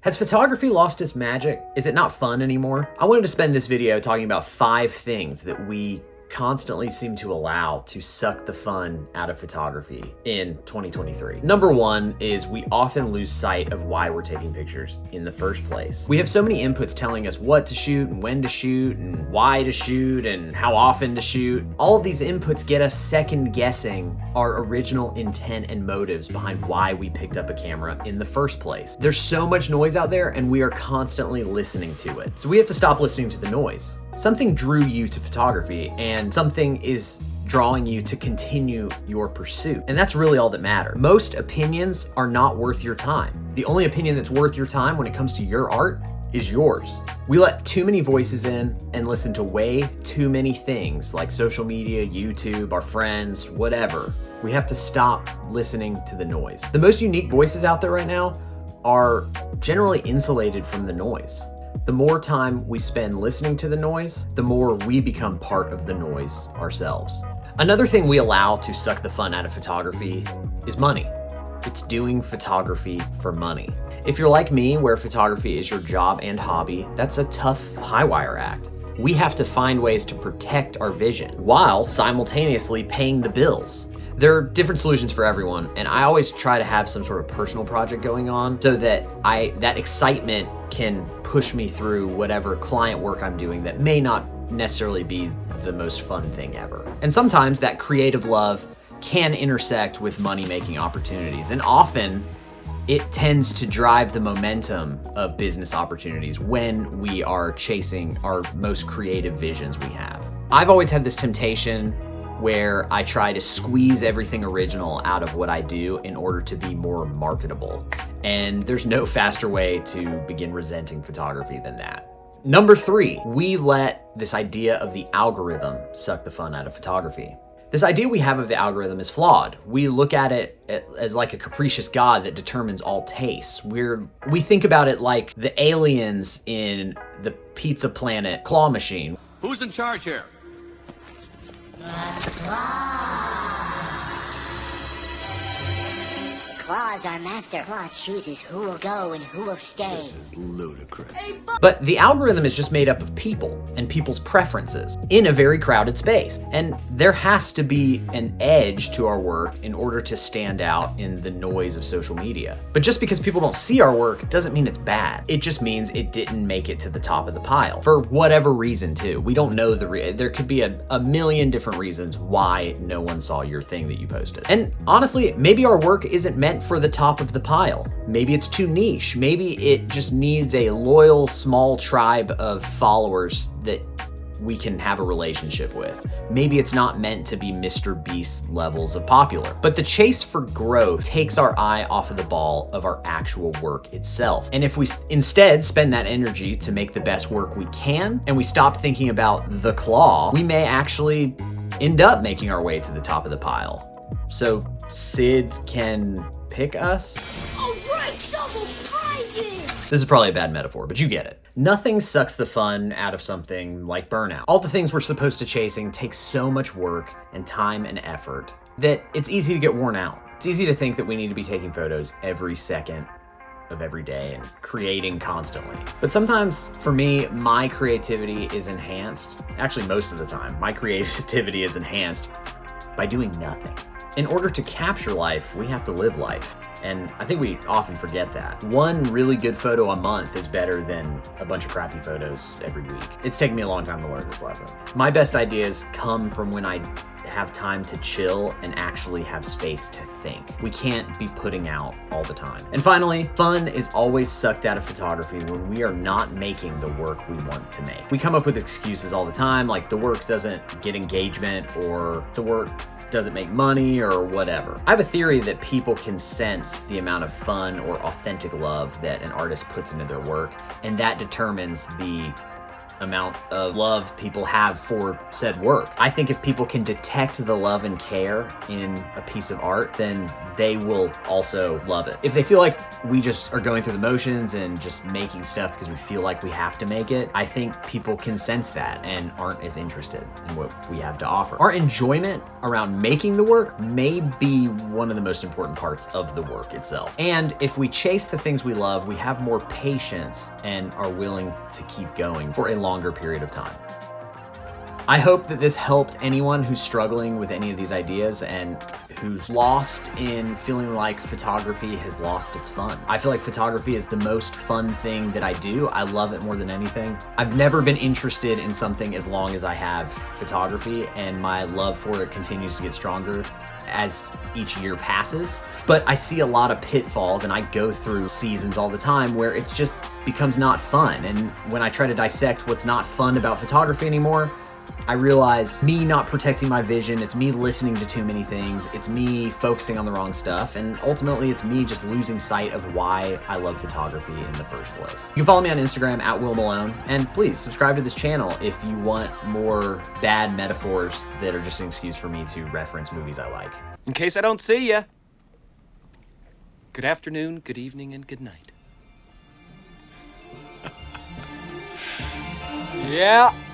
Has photography lost its magic? Is it not fun anymore? I wanted to spend this video talking about 5 things that we constantly seem to allow to suck the fun out of photography in 2023. Number 1 is we often lose sight of why we're taking pictures in the first place. We have so many inputs telling us what to shoot and when to shoot and why to shoot and how often to shoot. All of these inputs get us second guessing our original intent and motives behind why we picked up a camera in the first place. There's so much noise out there and we are constantly listening to it. So we have to stop listening to the noise. Something drew you to photography and something is drawing you to continue your pursuit. And that's really all that matters. Most opinions are not worth your time. The only opinion that's worth your time when it comes to your art is yours. We let too many voices in and listen to way too many things like social media, YouTube, our friends, whatever. We have to stop listening to the noise. The most unique voices out there right now are generally insulated from the noise. The more time we spend listening to the noise, the more we become part of the noise ourselves. Another thing we allow to suck the fun out of photography is money. It's doing photography for money. If you're like me, where photography is your job and hobby, that's a tough high wire act. We have to find ways to protect our vision while simultaneously paying the bills. There are different solutions for everyone, and I always try to have some sort of personal project going on so that that excitement can push me through whatever client work I'm doing that may not necessarily be the most fun thing ever. And sometimes that creative love can intersect with money-making opportunities, and often it tends to drive the momentum of business opportunities when we are chasing our most creative visions we have. I've always had this temptation where I try to squeeze everything original out of what I do in order to be more marketable. And there's no faster way to begin resenting photography than that. Number 3, we let this idea of the algorithm suck the fun out of photography. This idea we have of the algorithm is flawed. We look at it as like a capricious god that determines all tastes. We think about it like the aliens in the Pizza Planet claw machine. Who's in charge here? Claw's our master. Claw chooses who will go and who will stay. This is ludicrous. But the algorithm is just made up of people and people's preferences in a very crowded space. And there has to be an edge to our work in order to stand out in the noise of social media. But just because people don't see our work doesn't mean it's bad. It just means it didn't make it to the top of the pile for whatever reason too. We don't know there could be a million different reasons why no one saw your thing that you posted. And honestly, maybe our work isn't meant for the top of the pile. Maybe it's too niche. Maybe it just needs a loyal small tribe of followers that we can have a relationship with. Maybe it's not meant to be Mr. Beast levels of popular. But the chase for growth takes our eye off of the ball of our actual work itself. And if we instead spend that energy to make the best work we can, and we stop thinking about the claw, we may actually end up making our way to the top of the pile. So Sid can pick us? All right, double prizes! This is probably a bad metaphor, but you get it. Nothing sucks the fun out of something like burnout. All the things we're supposed to chasing take so much work and time and effort that it's easy to get worn out. It's easy to think that we need to be taking photos every second of every day and creating constantly. But sometimes, for me, my creativity is enhanced, actually most of the time, my creativity is enhanced by doing nothing. In order to capture life, we have to live life. And I think we often forget that. One really good photo a month is better than a bunch of crappy photos every week. It's taken me a long time to learn this lesson. My best ideas come from when I have time to chill and actually have space to think. We can't be putting out all the time. And finally, fun is always sucked out of photography when we are not making the work we want to make. We come up with excuses all the time, like the work doesn't get engagement or the work doesn't make money or whatever. I have a theory that people can sense the amount of fun or authentic love that an artist puts into their work, and that determines the amount of love people have for said work. I think if people can detect the love and care in a piece of art, then they will also love it. If they feel like we just are going through the motions and just making stuff because we feel like we have to make it, I think people can sense that and aren't as interested in what we have to offer. Our enjoyment around making the work may be one of the most important parts of the work itself. And if we chase the things we love, we have more patience and are willing to keep going for a longer period of time. I hope that this helped anyone who's struggling with any of these ideas and who's lost in feeling like photography has lost its fun. I feel like photography is the most fun thing that I do. I love it more than anything. I've never been interested in something as long as I have photography, and my love for it continues to get stronger as each year passes. But I see a lot of pitfalls, and I go through seasons all the time where it just becomes not fun. And when I try to dissect what's not fun about photography anymore, I realize me not protecting my vision, it's me listening to too many things, it's me focusing on the wrong stuff, and ultimately it's me just losing sight of why I love photography in the first place. You can follow me on Instagram at Will Malone, and please subscribe to this channel if you want more bad metaphors that are just an excuse for me to reference movies I like. In case I don't see ya, good afternoon, good evening, and good night. Yeah.